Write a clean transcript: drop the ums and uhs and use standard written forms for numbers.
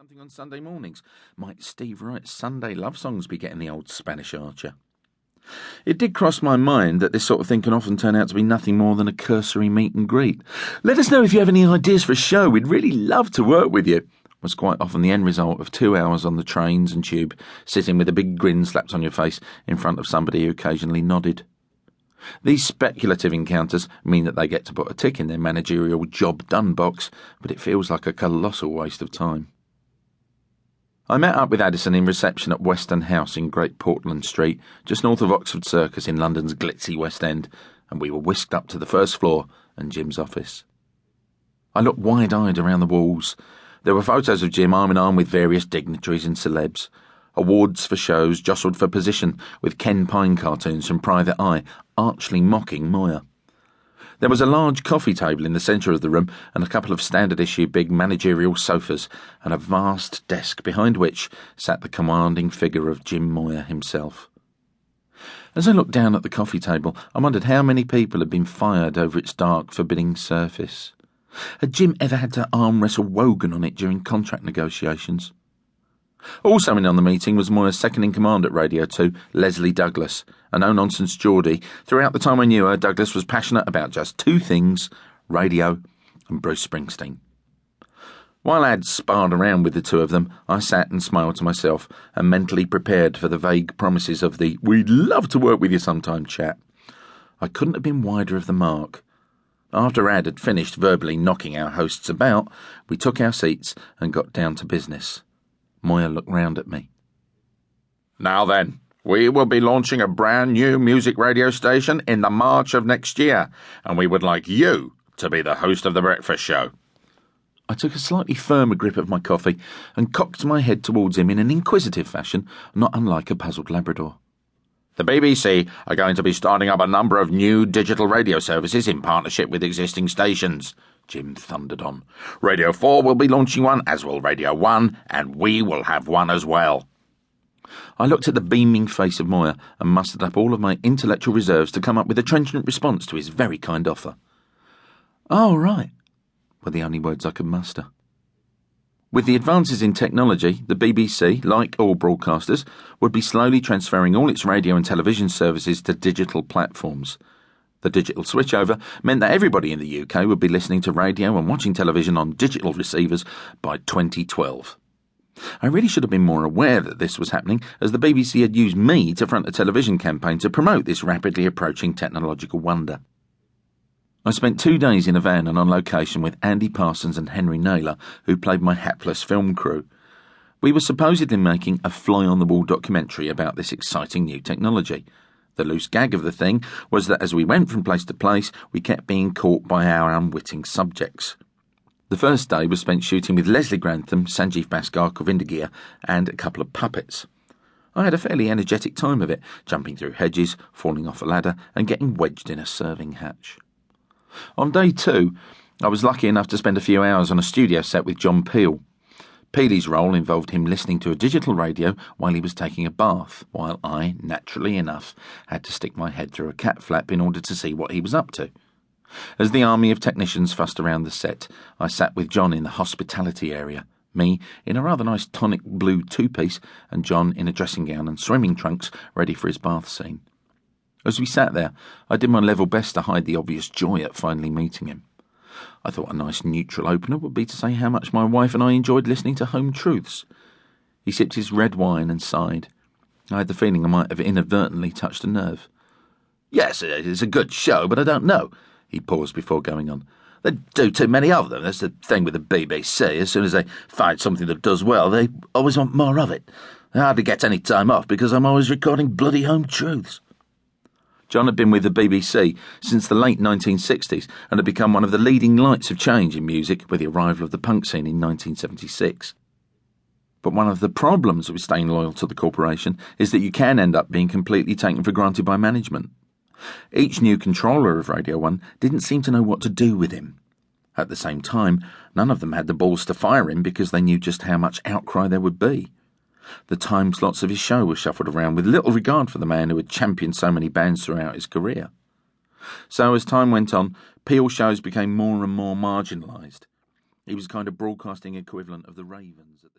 something on Sunday mornings. Might Steve Wright's Sunday love songs be getting the old Spanish Archer? It did cross my mind that this sort of thing can often turn out to be nothing more than a cursory meet and greet. Let us know if you have any ideas for a show. We'd really love to work with you, was quite often the end result of 2 hours on the trains and tube, sitting with a big grin slapped on your face in front of somebody who occasionally nodded. These speculative encounters mean that they get to put a tick in their managerial job done box, but it feels like a colossal waste of time. I met up with Addison in reception at Western House in Great Portland Street, just north of Oxford Circus in London's glitzy West End, and we were whisked up to the first floor and Jim's office. I looked wide-eyed around the walls. There were photos of Jim arm in arm with various dignitaries and celebs. Awards for shows jostled for position with Ken Pine cartoons from Private Eye, archly mocking Moya. There was a large coffee table in the centre of the room and a couple of standard-issue big managerial sofas and a vast desk behind which sat the commanding figure of Jim Moya himself. As I looked down at the coffee table, I wondered how many people had been fired over its dark, forbidding surface. Had Jim ever had to arm-wrestle Wogan on it during contract negotiations? Also in on the meeting was Moya's second-in-command at Radio 2, Leslie Douglas, a no-nonsense Geordie. Throughout the time I knew her, Douglas was passionate about just two things: radio and Bruce Springsteen. While Ad sparred around with the two of them, I sat and smiled to myself and mentally prepared for the vague promises of the "we'd love to work with you sometime" chat. I couldn't have been wider of the mark. After Ad had finished verbally knocking our hosts about, we took our seats and got down to business. Moya looked round at me. "Now then, we will be launching a brand new music radio station in the March of next year, and we would like you to be the host of the breakfast show." I took a slightly firmer grip of my coffee and cocked my head towards him in an inquisitive fashion, not unlike a puzzled Labrador. "The BBC are going to be starting up a number of new digital radio services in partnership with existing stations," Jim thundered on. "Radio 4 will be launching one, as will Radio 1, and we will have one as well." I looked at the beaming face of Moya and mustered up all of my intellectual reserves to come up with a trenchant response to his very kind offer. "Oh, right," were the only words I could muster. With the advances in technology, the BBC, like all broadcasters, would be slowly transferring all its radio and television services to digital platforms. The digital switchover meant that everybody in the UK would be listening to radio and watching television on digital receivers by 2012. I really should have been more aware that this was happening, as the BBC had used me to front a television campaign to promote this rapidly approaching technological wonder. I spent 2 days in a van and on location with Andy Parsons and Henry Naylor, who played my hapless film crew. We were supposedly making a fly-on-the-wall documentary about this exciting new technology. The loose gag of the thing was that as we went from place to place, we kept being caught by our unwitting subjects. The first day was spent shooting with Leslie Grantham, Sanjeev Bhaskar, Govinda Gier, and a couple of puppets. I had a fairly energetic time of it, jumping through hedges, falling off a ladder, and getting wedged in a serving hatch. On day 2, I was lucky enough to spend a few hours on a studio set with John Peel. Peely's role involved him listening to a digital radio while he was taking a bath, while I, naturally enough, had to stick my head through a cat flap in order to see what he was up to. As the army of technicians fussed around the set, I sat with John in the hospitality area, me in a rather nice tonic blue two-piece, and John in a dressing gown and swimming trunks ready for his bath scene. As we sat there, I did my level best to hide the obvious joy at finally meeting him. I thought a nice neutral opener would be to say how much my wife and I enjoyed listening to Home Truths. He sipped his red wine and sighed. I had the feeling I might have inadvertently touched a nerve. "Yes, it's a good show, but I don't know." He paused before going on. "They do too many of them. That's the thing with the BBC. As soon as they find something that does well, they always want more of it. I hardly get any time off because I'm always recording bloody Home Truths." John had been with the BBC since the late 1960s and had become one of the leading lights of change in music with the arrival of the punk scene in 1976. But one of the problems with staying loyal to the corporation is that you can end up being completely taken for granted by management. Each new controller of Radio 1 didn't seem to know what to do with him. At the same time, none of them had the balls to fire him because they knew just how much outcry there would be. The time slots of his show were shuffled around with little regard for the man who had championed so many bands throughout his career. So as time went on, Peel shows became more and more marginalised. He was kind of broadcasting equivalent of the Ravens at the time.